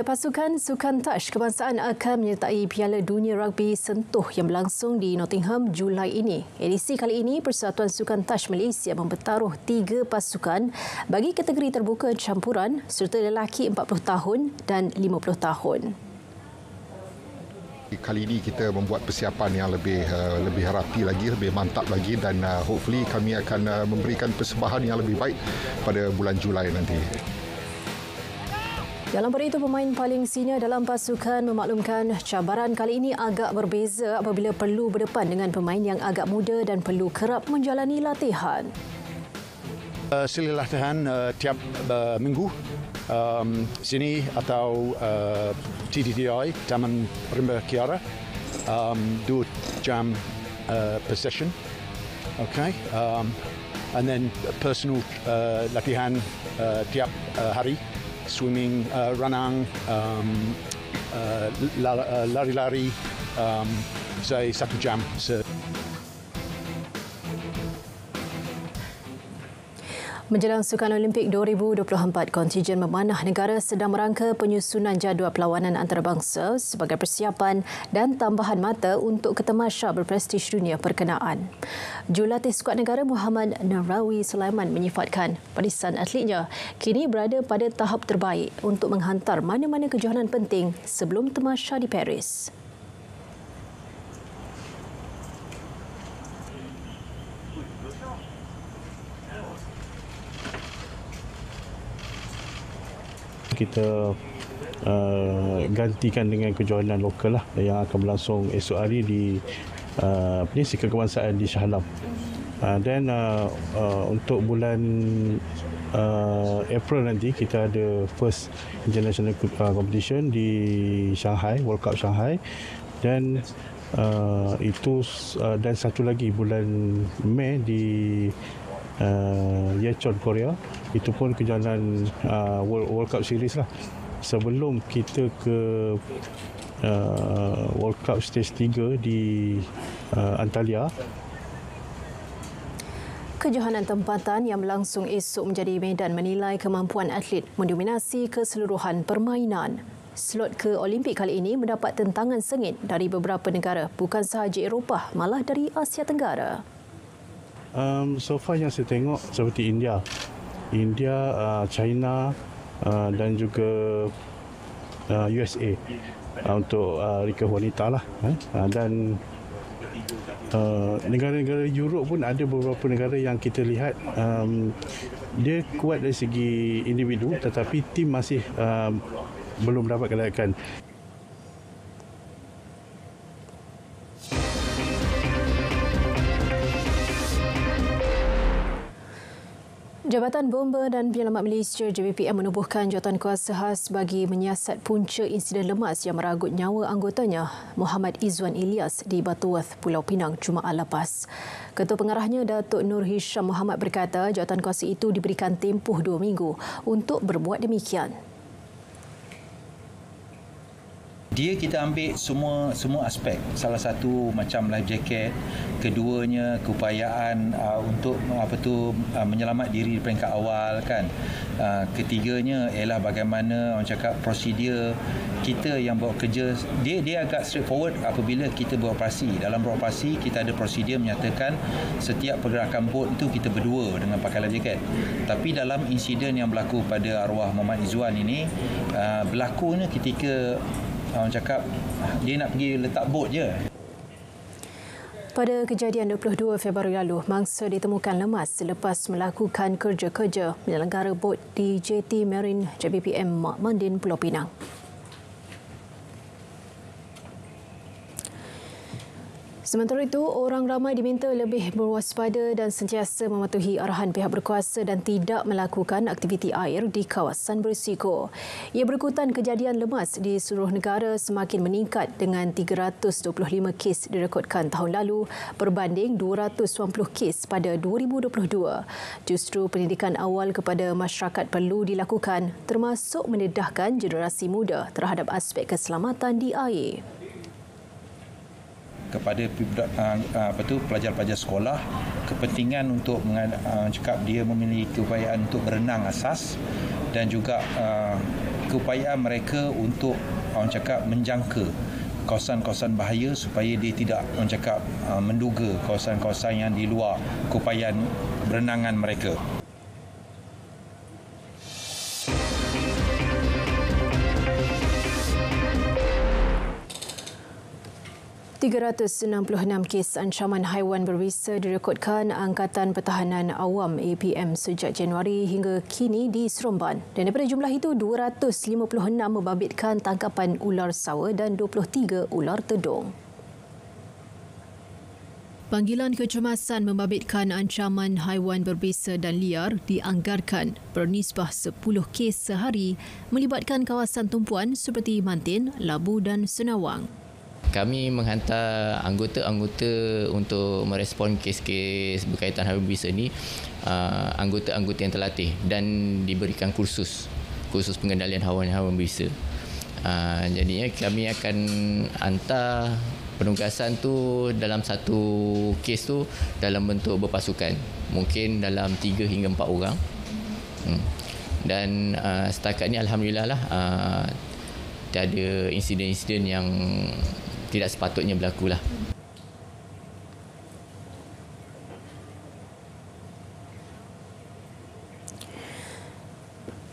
Pasukan Sukan Touch Kebangsaan akan menyertai Piala Dunia Rugby Sentuh yang berlangsung di Nottingham Julai ini. Edisi kali ini, Persatuan Sukan Touch Malaysia mempertaruh 3 pasukan bagi kategori terbuka campuran serta lelaki 40 tahun dan 50 tahun. Kali ini kita membuat persiapan yang lebih rapi lagi, lebih mantap lagi dan hopefully kami akan memberikan persembahan yang lebih baik pada bulan Julai nanti. Dalam pada itu, pemain paling senior dalam pasukan memaklumkan cabaran kali ini agak berbeza apabila perlu berdepan dengan pemain yang agak muda dan perlu kerap menjalani latihan. Sila latihan tiap minggu sini atau TTTI, Taman Rimba Kiara, 2 jam per session. Okay. And then personal latihan tiap hari. Swimming, renang, lari-lari, say 1 jam. Menjelang Sukan Olimpik 2024, kontijen memanah negara sedang merangka penyusunan jadual perlawanan antarabangsa sebagai persiapan dan tambahan mata untuk ketemasya berprestij dunia perkenaan. Jurulatih skuad negara Muhammad Narawi Sulaiman menyifatkan barisan atletnya kini berada pada tahap terbaik untuk menghantar mana-mana kejohanan penting sebelum temasya di Paris. Kita gantikan dengan kejohanan lokal lah yang akan berlangsung esok hari di Sukan Kebangsaan di Shah Alam. Dan untuk bulan April nanti kita ada first international competition di Shanghai, World Cup Shanghai, dan dan satu lagi bulan Mei di Yecheon, Korea. Itu pun kejohanan World Cup Series lah. Sebelum kita ke World Cup Stage 3 di Antalya. Kejohanan tempatan yang berlangsung esok menjadi medan menilai kemampuan atlet mendominasi keseluruhan permainan. Slot ke Olimpik kali ini mendapat tentangan sengit dari beberapa negara, bukan sahaja Eropah, malah dari Asia Tenggara. So far yang saya tengok seperti India, China dan juga USA untuk recurve wanita lah. Dan negara-negara Europe pun ada beberapa negara yang kita lihat dia kuat dari segi individu, tetapi tim masih belum dapat kelayakan. Jabatan Bomba dan Penyelamat Malaysia JBPM menubuhkan jawatankuasa khas bagi menyiasat punca insiden lemas yang meragut nyawa anggotanya, Muhammad Izzuan Ilyas di Butterworth, Pulau Pinang, Jumaat lepas. Ketua Pengarahnya, Datuk Nur Hisham Muhammad berkata jawatankuasa itu diberikan tempoh 2 minggu untuk berbuat demikian. Dia kita ambil semua aspek. Salah satu macam life jacket, keduanya keupayaan untuk menyelamat diri di peringkat awal kan. Ketiganya ialah bagaimana orang cakap prosedur kita yang buat kerja. Dia agak straightforward apabila kita beroperasi. Dalam beroperasi kita ada prosedur menyatakan setiap pergerakan bot itu kita berdua dengan pakai life jacket. Tapi dalam insiden yang berlaku pada arwah Muhammad Izzuan ini berlakunya ketika orang cakap dia nak pergi letak bot je. Pada kejadian 22 Februari lalu, mangsa ditemukan lemas selepas melakukan kerja-kerja menyelenggara bot di JT Marine JBPM Mak Mandin, Pulau Pinang. Sementara itu, orang ramai diminta lebih berwaspada dan sentiasa mematuhi arahan pihak berkuasa dan tidak melakukan aktiviti air di kawasan berisiko. Ia berikutan kejadian lemas di seluruh negara semakin meningkat dengan 325 kes direkodkan tahun lalu berbanding 290 kes pada 2022. Justru pendidikan awal kepada masyarakat perlu dilakukan termasuk mendedahkan generasi muda terhadap aspek keselamatan di air. Kepada pelajar-pelajar sekolah, kepentingan untuk cakap dia memiliki keupayaan untuk berenang asas dan juga keupayaan mereka untuk cakap menjangka kawasan-kawasan bahaya supaya dia tidak cakap menduga kawasan-kawasan yang di luar keupayaan berenangan mereka. 366 kes ancaman haiwan berbisa direkodkan Angkatan Pertahanan Awam APM sejak Januari hingga kini di Seremban. Dan daripada jumlah itu, 256 membabitkan tangkapan ular sawa dan 23 ular tedung. Panggilan kecemasan membabitkan ancaman haiwan berbisa dan liar dianggarkan bernisbah 10 kes sehari melibatkan kawasan tumpuan seperti Mantin, Labu dan Senawang. Kami menghantar anggota-anggota untuk merespon kes-kes berkaitan haiwan berbisa ini, anggota-anggota yang terlatih dan diberikan kursus pengendalian haiwan berbisa. Jadinya kami akan hantar penugasan tu dalam satu kes tu dalam bentuk berpasukan, mungkin dalam 3 hingga 4 orang. Dan setakat ni alhamdulillah lah tiada insiden-insiden yang tidak sepatutnya berlaku lah.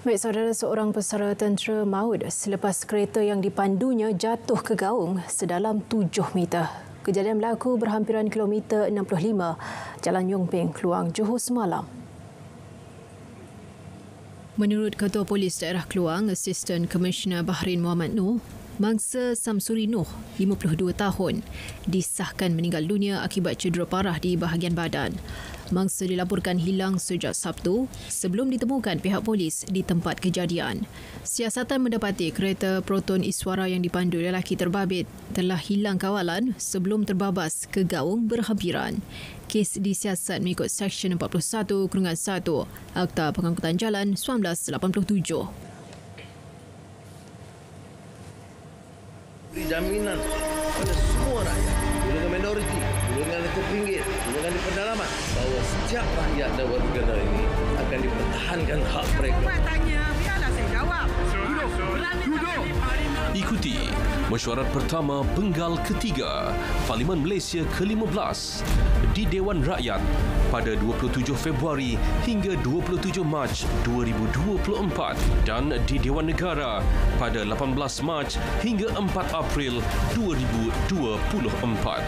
Baik, saudara, seorang pesara tentera maut selepas kereta yang dipandunya jatuh ke gaung sedalam 7 meter. Kejadian berlaku berhampiran kilometer 65 Jalan Yong Ping, Kluang, Johor semalam. Menurut Ketua Polis Daerah Kluang, Asisten Komisioner Bahrin Muhammad Noor, mangsa Samsuri Noh, 52 tahun, disahkan meninggal dunia akibat cedera parah di bahagian badan. Mangsa dilaporkan hilang sejak Sabtu sebelum ditemukan pihak polis di tempat kejadian. Siasatan mendapati kereta Proton Iswara yang dipandu lelaki terbabit telah hilang kawalan sebelum terbabas ke gaung berhampiran. Kes disiasat mengikut Seksyen 41/1 Akta Pengangkutan Jalan 1987. Beri jaminan pada semua rakyat, golongan minoriti, golongan terpinggir, golongan di pedalaman, bahawa setiap rakyat dan warga negara ini akan dipertahankan hak mereka. Tanya, biarlah saya jawab. Duduk. Ikuti mesyuarat pertama Penggal ketiga Parlimen Malaysia ke-15 di Dewan Rakyat pada 27 Februari hingga 27 Mac 2024 dan di Dewan Negara pada 18 Mac hingga 4 April 2024.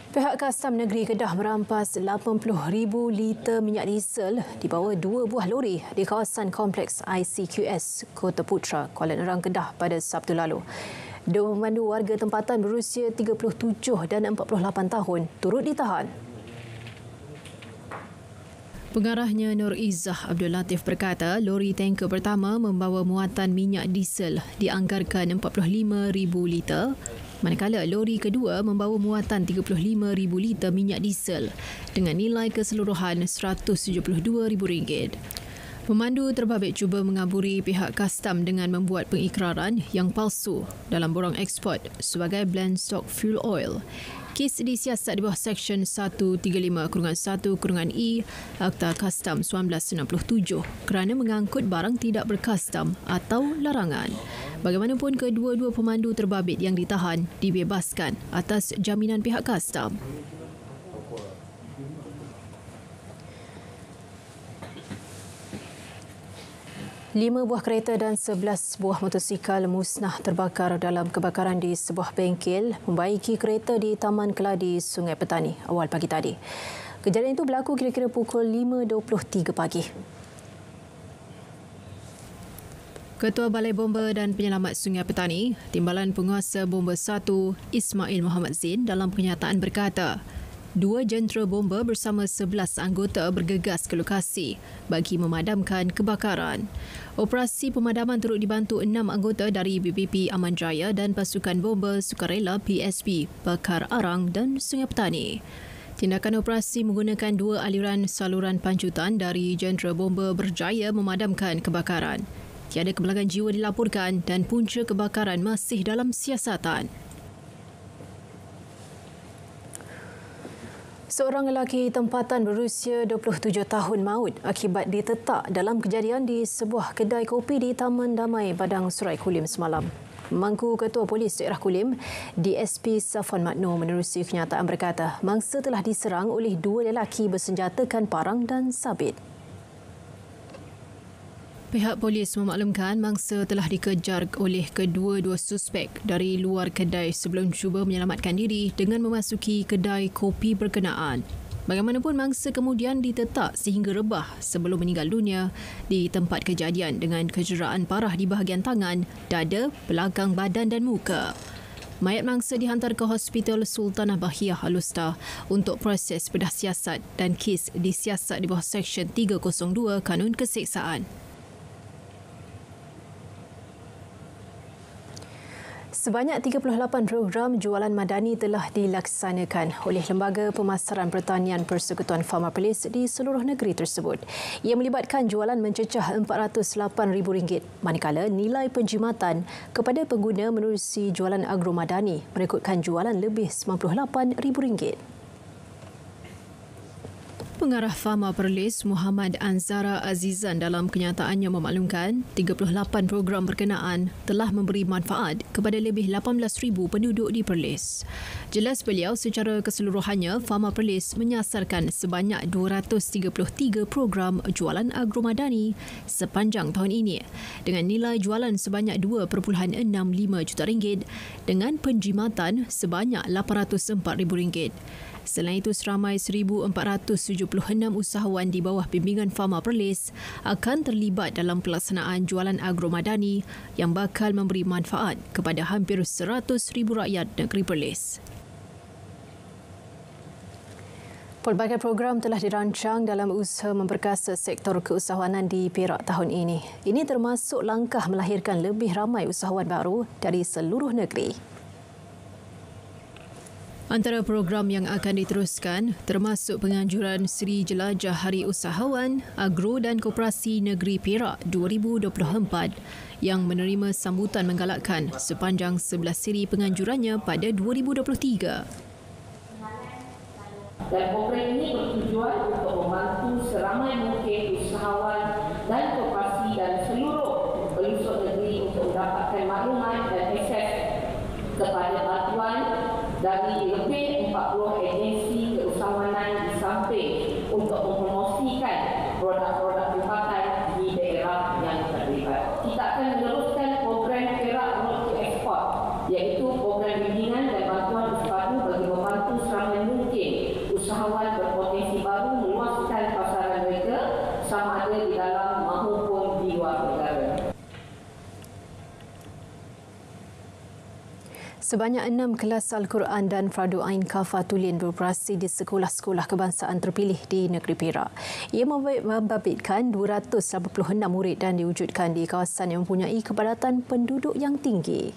Pihak Kastam Negeri Kedah merampas 80,000 liter minyak diesel di bawah 2 buah lori di kawasan kompleks ICQS Kota Putra, Kuala Nerang, Kedah pada Sabtu lalu. Dua pemandu warga tempatan berusia 37 dan 48 tahun turut ditahan. Pengarahnya Nur Izzah Abdul Latif berkata lori tanker pertama membawa muatan minyak diesel dianggarkan 45,000 liter, manakala lori kedua membawa muatan 35,000 liter minyak diesel dengan nilai keseluruhan RM172,000. Pemandu terbabit cuba mengaburi pihak kastam dengan membuat pengikraran yang palsu dalam borang ekspor sebagai blend stock fuel oil. Kes disiasat di bawah Seksyen 135/1/E Akta Kastam 1967 kerana mengangkut barang tidak berkastam atau larangan. Bagaimanapun, kedua-dua pemandu terbabit yang ditahan dibebaskan atas jaminan pihak kastam. Lima buah kereta dan 11 buah motosikal musnah terbakar dalam kebakaran di sebuah bengkel membaiki kereta di Taman Keladi, Sungai Petani awal pagi tadi. Kejadian itu berlaku kira-kira pukul 5.23 pagi. Ketua Balai Bomba dan Penyelamat Sungai Petani, Timbalan Penguasa Bomba 1, Ismail Muhammad Zain dalam kenyataan berkata, 2 jentera bomba bersama 11 anggota bergegas ke lokasi bagi memadamkan kebakaran. Operasi pemadaman turut dibantu 6 anggota dari BPP Aman Jaya dan pasukan bomba sukarela PSP Bakar Arang dan Sungai Petani. Tindakan operasi menggunakan 2 aliran saluran pancutan dari jentera bomba berjaya memadamkan kebakaran. Tiada kemalangan jiwa dilaporkan dan punca kebakaran masih dalam siasatan. Seorang lelaki tempatan berusia 27 tahun maut akibat ditetak dalam kejadian di sebuah kedai kopi di Taman Damai, Padang Surai Kulim semalam. Mangku Ketua Polis Daerah Kulim, DSP Safwan Makno menerusi kenyataan berkata, mangsa telah diserang oleh 2 lelaki bersenjatakan parang dan sabit. Pihak polis memaklumkan mangsa telah dikejar oleh kedua-dua suspek dari luar kedai sebelum cuba menyelamatkan diri dengan memasuki kedai kopi berkenaan. Bagaimanapun mangsa kemudian ditetak sehingga rebah sebelum meninggal dunia di tempat kejadian dengan kecederaan parah di bahagian tangan, dada, belakang badan dan muka. Mayat mangsa dihantar ke Hospital Sultanah Bahiyah Alustar untuk proses bedah siasat dan kes disiasat di bawah Seksyen 302 Kanun Keseksaan. Sebanyak 38 program jualan madani telah dilaksanakan oleh Lembaga Pemasaran Pertanian Persekutuan Farmer Perlis di seluruh negeri tersebut. Ia melibatkan jualan mencecah RM408,000, manakala nilai penjimatan kepada pengguna menerusi jualan agro madani merekodkan jualan lebih RM98,000. Pengarah Farmer Perlis Muhammad Anzara Azizan dalam kenyataannya memaklumkan 38 program berkenaan telah memberi manfaat kepada lebih 18,000 penduduk di Perlis. Jelas beliau secara keseluruhannya Farmer Perlis menyasarkan sebanyak 233 program jualan agro madani sepanjang tahun ini dengan nilai jualan sebanyak RM2.65 juta dengan penjimatan sebanyak RM804,000. Selain itu, seramai 1,476 usahawan di bawah bimbingan Farmer Perlis akan terlibat dalam pelaksanaan jualan agro madani yang bakal memberi manfaat kepada hampir 100,000 rakyat negeri Perlis. Pelbagai program telah dirancang dalam usaha memperkasa sektor keusahawanan di Perak tahun ini. Ini termasuk langkah melahirkan lebih ramai usahawan baru dari seluruh negeri. Antara program yang akan diteruskan termasuk penganjuran Seri Jelajah Hari Usahawan, Agro dan Koperasi Negeri Perak 2024 yang menerima sambutan menggalakkan sepanjang 11 siri penganjurannya pada 2023. Dan program ini bertujuan untuk membantu seramai mungkin usahawan dan koperasi dan seluruh pelosok negeri untuk mendapatkan maklumat dan akses kepada bantuan dari lebih 40 agensi keusahawanan di samping untuk mempromosikan produk-produk tempatan di daerah yang terlibat. Kita akan meneruskan program Perak Road to Export, iaitu program bimbingan dan bantuan bersepadu bagi membantu seramai mungkin usahawan berpotensi baru meluaskan pasaran mereka sama ada di dalam maupun di luar negara. Sebanyak 6 kelas Al-Quran dan Fardu Ain Kafatulin beroperasi di sekolah-sekolah kebangsaan terpilih di negeri Perak. Ia membabitkan 286 murid dan diwujudkan di kawasan yang mempunyai kepadatan penduduk yang tinggi.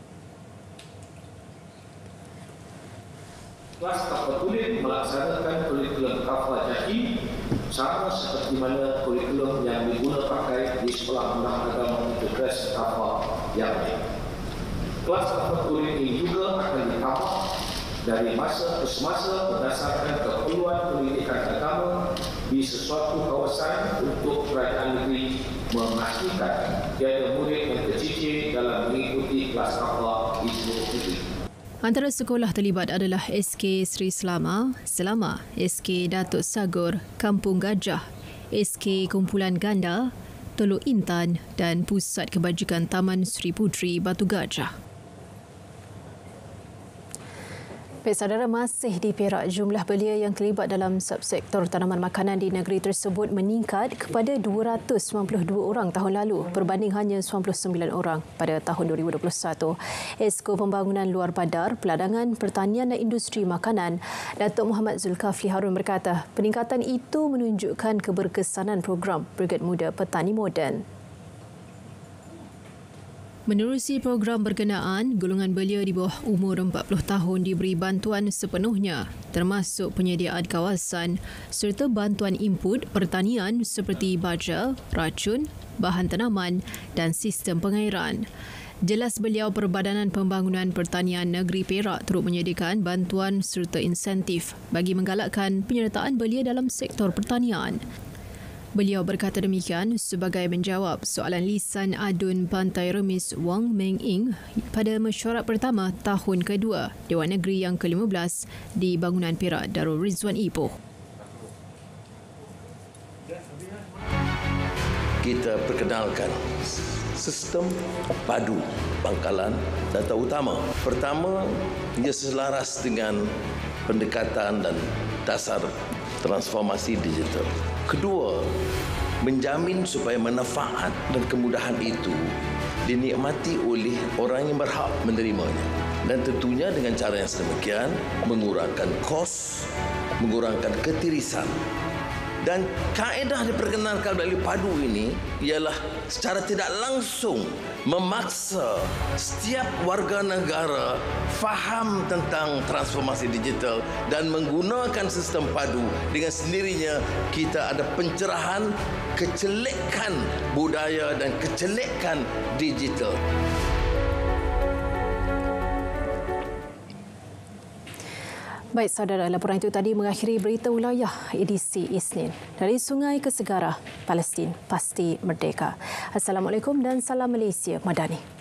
Kelas Kafatulin melaksanakan kurikulum kafah jaki sama seperti mana kurikulum yang diguna pakai di Sekolah Menengah Agama Integrasi Kafah yang lain. Kelas Kafatulin ini juga akan ditambah dari masa ke semasa berdasarkan keperluan pendidikan agama di sesuatu kawasan untuk kerajaan negeri memastikan tiada murid yang tercicir dalam mengikuti kelas kafah di seluruh negeri. Antara sekolah terlibat adalah SK Sri Selama, SK Datuk Sagur, Kampung Gajah, SK Kumpulan Ganda, Teluk Intan dan Pusat Kebajikan Taman Sri Putri Batu Gajah. Baik, saudara, masih di Perak, jumlah belia yang terlibat dalam subsektor tanaman makanan di negeri tersebut meningkat kepada 292 orang tahun lalu berbanding hanya 99 orang pada tahun 2021. Esko Pembangunan Luar Badar, Peladangan, Pertanian dan Industri Makanan, Datuk Muhammad Zulkafli Harun berkata, peningkatan itu menunjukkan keberkesanan program Brigade Muda Petani Moden. Menerusi program berkenaan, golongan belia di bawah umur 40 tahun diberi bantuan sepenuhnya, termasuk penyediaan kawasan serta bantuan input pertanian seperti baja, racun, bahan tanaman dan sistem pengairan. Jelas beliau, Perbadanan Pembangunan Pertanian Negeri Perak turut menyediakan bantuan serta insentif bagi menggalakkan penyertaan belia dalam sektor pertanian. Beliau berkata demikian sebagai menjawab soalan lisan adun Pantai Remis Wang Meng Ing pada mesyuarat pertama tahun kedua Dewan Negeri yang ke-15 di Bangunan Perak Darul Rizwan Ipoh. Kita perkenalkan sistem padu bangkalan data utama. Pertama, ia selaras dengan pendekatan dan dasar transformasi digital. Kedua, menjamin supaya manfaat dan kemudahan itu dinikmati oleh orang yang berhak menerimanya. Dan tentunya dengan cara yang sedemikian, mengurangkan kos, mengurangkan ketirisan. Dan kaedah diperkenalkan melalui padu ini ialah secara tidak langsung memaksa setiap warga negara faham tentang transformasi digital dan menggunakan sistem padu. Dengan sendirinya kita ada pencerahan kecelekan budaya dan kecelekan digital. Baik, saudara, laporan itu tadi mengakhiri berita wilayah edisi Isnin. Dari sungai ke segara, Palestin pasti merdeka. Assalamualaikum dan salam Malaysia Madani.